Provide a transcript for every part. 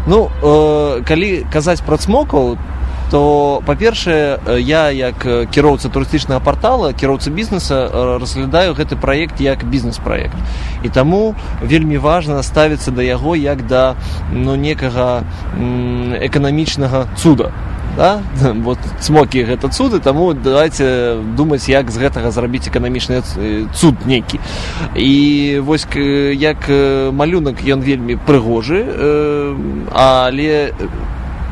Ну, калі казаць пра цмокаў, то, па-першае, я, як кіроўца турыстычнага партала, кіроўца бізнеса, разглядаю гэты праект як бізнес-праект. І таму вельмі важна ставіцца да яго як да некага эканамічнага цуда. Да? Вот цмокі гэта цуды, таму давайте думаць, як з гэтага зрабіць эканамічны цуд нейкі. І вось як малюнак ён вельмі прыгожы, але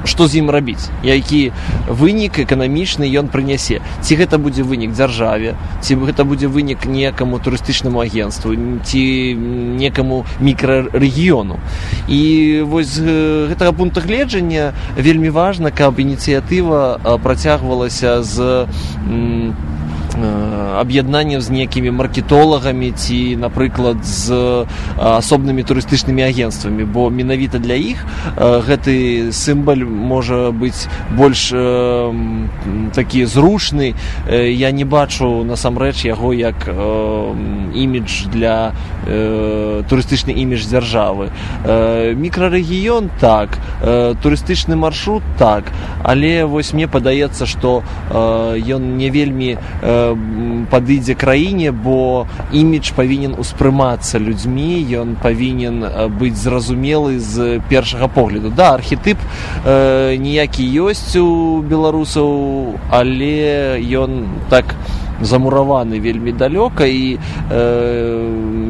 што з ім рабіць, які вынік эканамічны ён прынясе, ці гэта будзе вынік дзяржаве, ці гэта будзе вынік некаму турыстычнаму агенцтву, ці некаму мікрарэгіёну. І вось з гэтага пункта гледжання вельмі важна, каб ініцыятыва працягвалася з аб'яднаннем з некімі маркетолагамі ці, напрыклад, з асобнымі турыстычнымі агенцтвамі, бо менавіта для іх гэты сімвал можа быць больш такі зручны. Я не бачу насамрэч яго як імідж для турыстычны імідж дзяржавы. Мікрарэгіён так, турыстычны маршрут так, але вось мне падаецца, што ён не вельмі падыдзе краіне, бо імідж павінен успрымацца людзьмі, ён павінен быць зразумелы з першага погляду. Да, архетып ніякі ёсць у беларусаў, але ён так замураваны вельмі далёка, і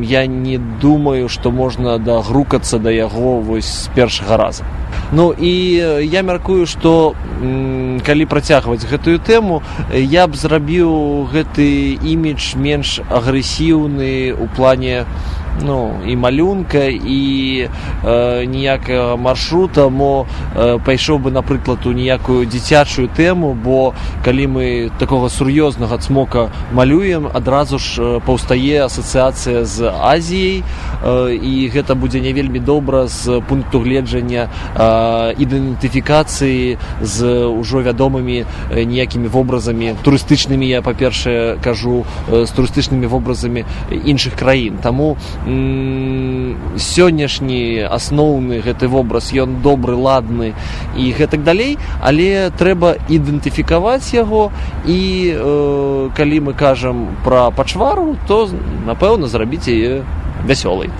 я не думаю, што можна дагрукацца да яго вось з першага раза. Ну і я мяркую, што калі працягваць гэтую тэму, я б зрабіў гэты імідж менш агрэсіўны ў плане і малюнка, і ніякага маршрута, мо пайшоў бы, напрыклад, у ніякую дзіцячую тэму, бо калі мы такога сур'ёзнага цмока малюем, адразу ж паўстае асацыяцыя з Азіяй, і гэта будзе не вельмі добра з пункту гледжання ідэнтыфікацыі з ўжо вядомымі ніякімі вобразамі турыстычнымі, я, па-першае, кажу, з турыстычнымі вобразамі іншых краін. Таму сённяшні асноўны гэты вобраз, ён добры, ладны і гэтак далей, але трэба ідэнтыфікаваць яго, і калі мы кажам пра пачвару, то, напэўна, зрабіць яе вясёлай.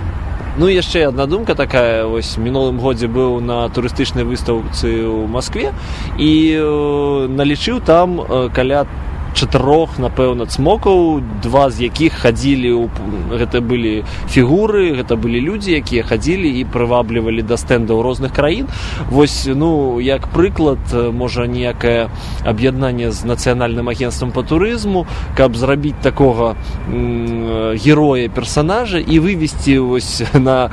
Ну і яшчэ адна думка такая, вось мінулым годзе быў на турыстычнай выстаўцы ў Маскве і налічыў там каля 4, напэўна, цмокаў, 2 з якіх хадзілі, гэта былі фігуры, гэта былі людзі, якія хадзілі і прываблівалі да стэндаў розных краін. Вось, як прыклад, можа, ніякае аб'яднанне з нацыянальным агенцтвам па турызму, каб зрабіць такога героя-персанажа і вывесці вось на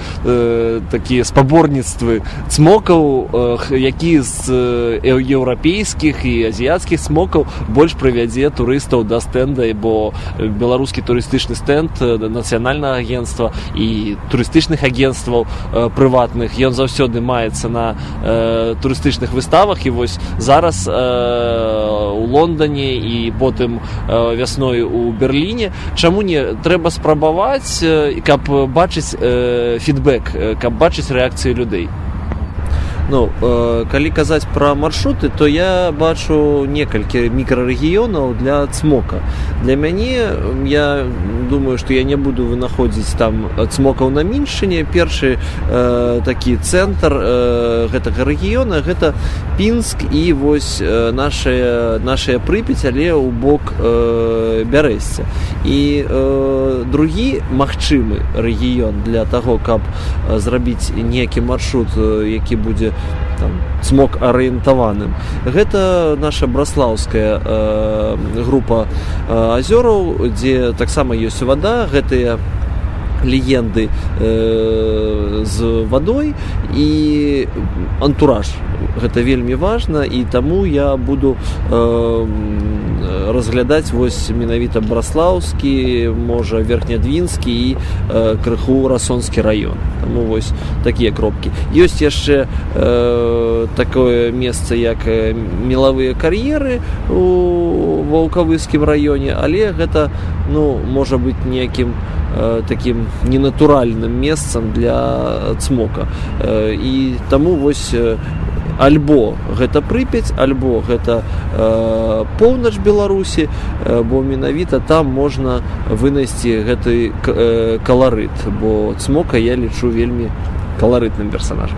такія спаборніцтвы цмокаў, які з еўрапейскіх і азіяцкіх цмокаў больш прывядзе турыстаў да стэнда, бо беларускі турыстычны стэнд нацыянальнага агенцтва і турыстычных агенцтваў прыватных, ён заўсёды маецца на турыстычных выставах, і вось зараз у Лондоне і потым вясной у Берліне. Чаму не? Трэба спрабаваць, каб бачыць фідбэк, каб бачыць рэакцыю людзей. Калі казаць пра маршруты, то я бачу некалькі мікрарэгіёнаў для цмока. Для мяне, я думаю, што я не буду вынаходзіць там цмокаў на Міншчыне. Першы такі цэнтр гэтага рэгіёна, гэта Пінск і вось нашая Прыпяць, але ў бок Бярэсця. І другі магчымы рэгіён для таго, каб зрабіць некі маршрут, які будзе цмок арыентаваным. Гэта наша браслаўская група азёраў, дзе таксама ёсць вада, гэтыя легенды з вадой і антураж гэта вельмі важна, і таму я буду разглядаць вось менавіта Браслаўскі, можа Верхнядвінскі і крыху Расонскі раён. Таму вось такія кропкі. Ёсць яшчэ такое месца, як мелавыя кар'еры у Ваўкавыскім раёне, але гэта, можа быць некім такім ненатуральным месцам для цмока. І таму вось альбо гэта Прыпяць, альбо гэта поўнач Беларусі, бо менавіта там можна вынайсці гэты каларыт, бо цмока я лічу вельмі каларытным персанажам.